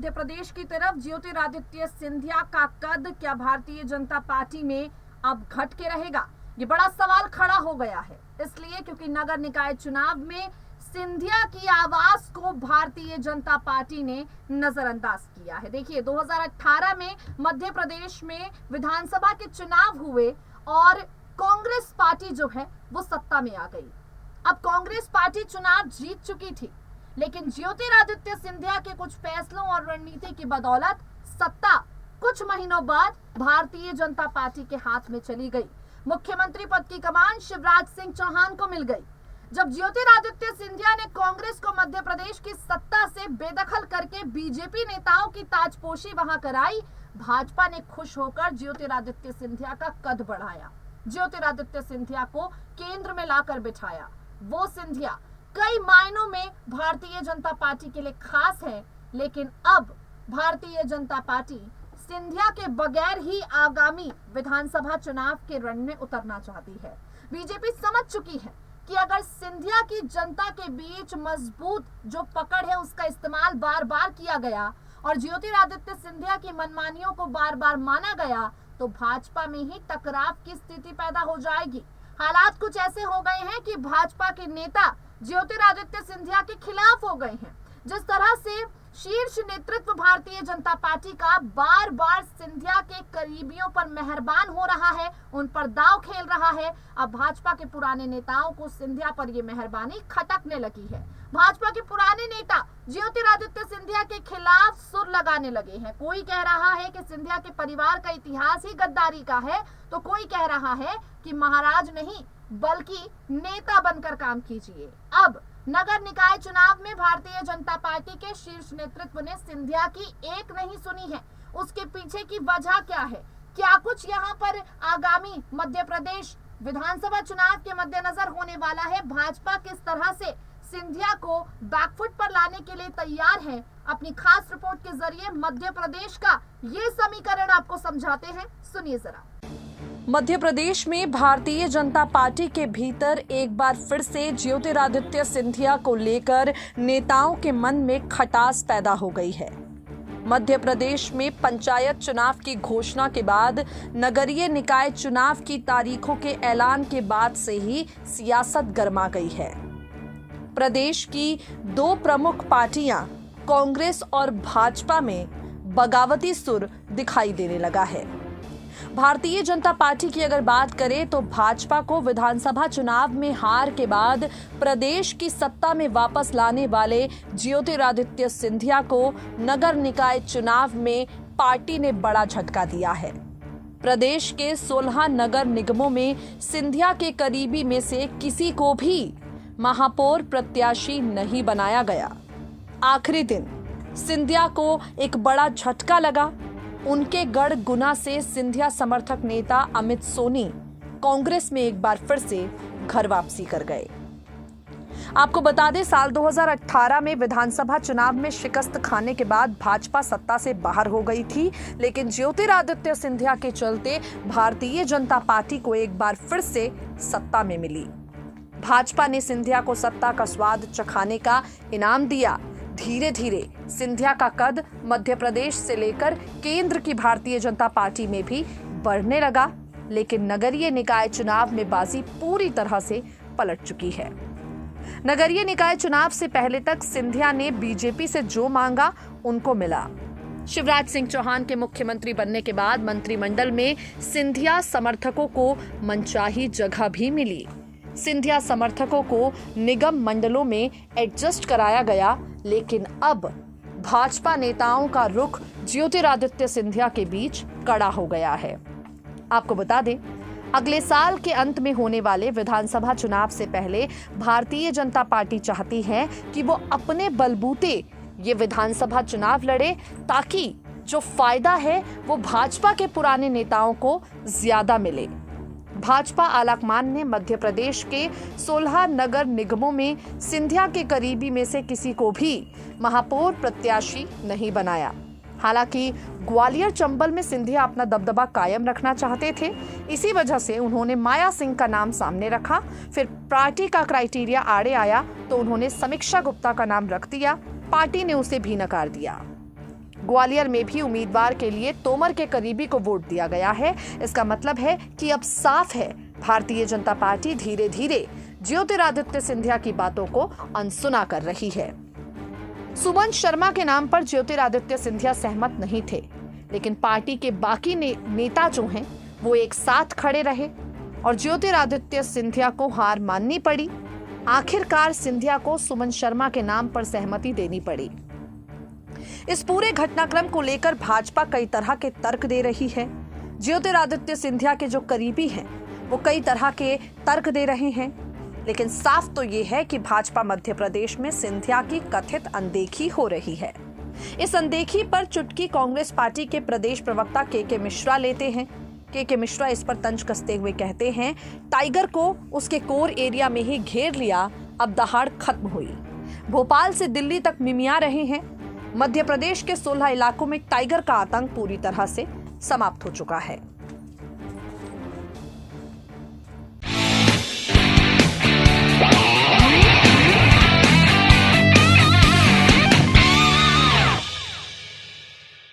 मध्य प्रदेश की तरफ ज्योतिरादित्य सिंधिया का कद क्या भारतीय जनता पार्टी में अब घट के रहेगा? ये बड़ा सवाल खड़ा हो गया है, इसलिए क्योंकि नगर निकाय चुनाव में सिंधिया की आवाज को भारतीय जनता पार्टी ने नजरअंदाज किया है। देखिए, 2018 में मध्य प्रदेश में विधानसभा के चुनाव हुए और कांग्रेस पार्टी जो है वो सत्ता में आ गई। अब कांग्रेस पार्टी चुनाव जीत चुकी थी, लेकिन ज्योतिरादित्य सिंधिया के कुछ फैसलों और रणनीति की बदौलत सत्ता कुछ महीनों बाद भारतीय जनता पार्टी के हाथ में चली गई। मुख्यमंत्री पद की कमान शिवराज सिंह चौहान को मिल गई। जब ज्योतिरादित्य सिंधिया ने कांग्रेस को मध्य प्रदेश की सत्ता से बेदखल करके बीजेपी नेताओं की ताजपोशी वहां कराई, भाजपा ने खुश होकर ज्योतिरादित्य सिंधिया का कद बढ़ाया, ज्योतिरादित्य सिंधिया को केंद्र में लाकर बिठाया। वो सिंधिया कई मायनों में भारतीय जनता पार्टी के लिए खास है, लेकिन अब भारतीय जनता पार्टी सिंधिया के बगैर ही आगामी विधानसभा चुनाव के रण में उतरना चाहती है। बीजेपी समझ चुकी है कि अगर सिंधिया की जनता के बीच मजबूत जो पकड़ है उसका इस्तेमाल बार बार किया गया और ज्योतिरादित्य सिंधिया की मनमानियों को बार बार माना गया, तो भाजपा में ही टकराव की स्थिति पैदा हो जाएगी। हालात कुछ ऐसे हो गए हैं कि भाजपा के नेता ज्योतिरादित्य सिंधिया के खिलाफ हो गए हैं। जिस तरह से शीर्ष नेतृत्व भारतीय जनता पार्टी का बार बार सिंधिया के करीबियों पर मेहरबान हो रहा है, उन पर दांव खेल रहा है, अब भाजपा के पुराने नेताओं को सिंधिया पर यह मेहरबानी खटकने लगी है। भाजपा के पुराने नेता ज्योतिरादित्य सिंधिया के खिलाफ सुर लगाने लगे हैं। कोई कह रहा है कि सिंधिया के परिवार का इतिहास ही गद्दारी का है, तो कोई कह रहा है कि महाराज नहीं बल्कि नेता बनकर काम कीजिए। अब नगर निकाय चुनाव में भारतीय जनता पार्टी के शीर्ष नेतृत्व ने सिंधिया की एक नहीं सुनी है। उसके पीछे की वजह क्या है? क्या कुछ यहाँ पर आगामी मध्य प्रदेश विधानसभा चुनाव के मद्देनजर होने वाला है? भाजपा किस तरह से सिंधिया को बैकफुट पर लाने के लिए तैयार है? अपनी खास रिपोर्ट के जरिए मध्य प्रदेश का ये समीकरण आपको समझाते हैं, सुनिए जरा। मध्य प्रदेश में भारतीय जनता पार्टी के भीतर एक बार फिर से ज्योतिरादित्य सिंधिया को लेकर नेताओं के मन में खटास पैदा हो गई है। मध्य प्रदेश में पंचायत चुनाव की घोषणा के बाद नगरीय निकाय चुनाव की तारीखों के ऐलान के बाद से ही सियासत गर्मा गई है। प्रदेश की दो प्रमुख पार्टियां कांग्रेस और भाजपा में बगावती सुर दिखाई देने लगा है। भारतीय जनता पार्टी की अगर बात करें तो भाजपा को विधानसभा चुनाव में हार के बाद प्रदेश की सत्ता में वापस लाने वाले ज्योतिरादित्य सिंधिया को नगर निकाय चुनाव में पार्टी ने बड़ा झटका दिया है। प्रदेश के 16 नगर निगमों में सिंधिया के करीबी में से किसी को भी महापौर प्रत्याशी नहीं बनाया गया। आखिरी दिन सिंधिया को एक बड़ा झटका लगा। उनके गढ़ गुना से सिंधिया समर्थक नेता अमित सोनी कांग्रेस में एक बार फिर से घर वापसी कर गए। आपको बता दें, साल 2018 में विधानसभा चुनाव में शिकस्त खाने के बाद भाजपा सत्ता से बाहर हो गई थी, लेकिन ज्योतिरादित्य सिंधिया के चलते भारतीय जनता पार्टी को एक बार फिर से सत्ता में मिली। भाजपा ने सिंधिया को सत्ता का स्वाद चखाने का इनाम दिया। धीरे धीरे सिंधिया का कद मध्य प्रदेश से लेकर केंद्र की भारतीय जनता पार्टी में भी बढ़ने लगा, लेकिन नगरीय निकाय चुनाव में बाजी पूरी तरह से पलट चुकी है। नगरीय निकाय चुनाव से पहले तक सिंधिया ने बीजेपी से जो मांगा उनको मिला। शिवराज सिंह चौहान के मुख्यमंत्री बनने के बाद मंत्रिमंडल में सिंधिया समर्थकों को मनचाही जगह भी मिली। सिंधिया समर्थकों को निगम मंडलों में एडजस्ट कराया गया, लेकिन अब भाजपा नेताओं का रुख ज्योतिरादित्य सिंधिया के बीच कड़ा हो गया है। आपको बता दें, अगले साल के अंत में होने वाले विधानसभा चुनाव से पहले भारतीय जनता पार्टी चाहती है कि वो अपने बलबूते ये विधानसभा चुनाव लड़े, ताकि जो फायदा है वो भाजपा के पुराने नेताओं को ज्यादा मिले। भाजपा आलाकमान ने मध्य प्रदेश के 16 नगर निगमों में सिंधिया के करीबी में से किसी को भी महापौर प्रत्याशी नहीं बनाया। हालांकि ग्वालियर चंबल में सिंधिया अपना दबदबा कायम रखना चाहते थे। इसी वजह से उन्होंने माया सिंह का नाम सामने रखा। फिर पार्टी का क्राइटेरिया आड़े आया तो उन्होंने समीक्षा गुप्ता का नाम रख दिया। पार्टी ने उसे भी नकार दिया। ग्वालियर में भी उम्मीदवार के लिए तोमर के करीबी को वोट दिया गया है। इसका मतलब है कि अब साफ है, भारतीय जनता पार्टी धीरे धीरे ज्योतिरादित्य सिंधिया की बातों को अनसुना कर रही है। सुमन शर्मा के नाम पर ज्योतिरादित्य सिंधिया सहमत नहीं थे, लेकिन पार्टी के बाकी नेता जो हैं वो एक साथ खड़े रहे और ज्योतिरादित्य सिंधिया को हार माननी पड़ी। आखिरकार सिंधिया को सुमन शर्मा के नाम पर सहमति देनी पड़ी। इस पूरे घटनाक्रम को लेकर भाजपा कई तरह के तर्क दे रही है। ज्योतिरादित्य सिंधिया के जो करीबी हैं वो कई तरह के तर्क दे रहे हैं, लेकिन साफ तो ये है कि भाजपा मध्य प्रदेश में सिंधिया की कथित अनदेखी हो रही है। इस अनदेखी पर चुटकी कांग्रेस पार्टी के प्रदेश प्रवक्ता के मिश्रा लेते हैं। के मिश्रा इस पर तंज कसते हुए कहते हैं, टाइगर को उसके कोर एरिया में ही घेर लिया, अब दहाड़ खत्म हुई। भोपाल से दिल्ली तक मिमिया रहे हैं। मध्य प्रदेश के 16 इलाकों में टाइगर का आतंक पूरी तरह से समाप्त हो चुका है।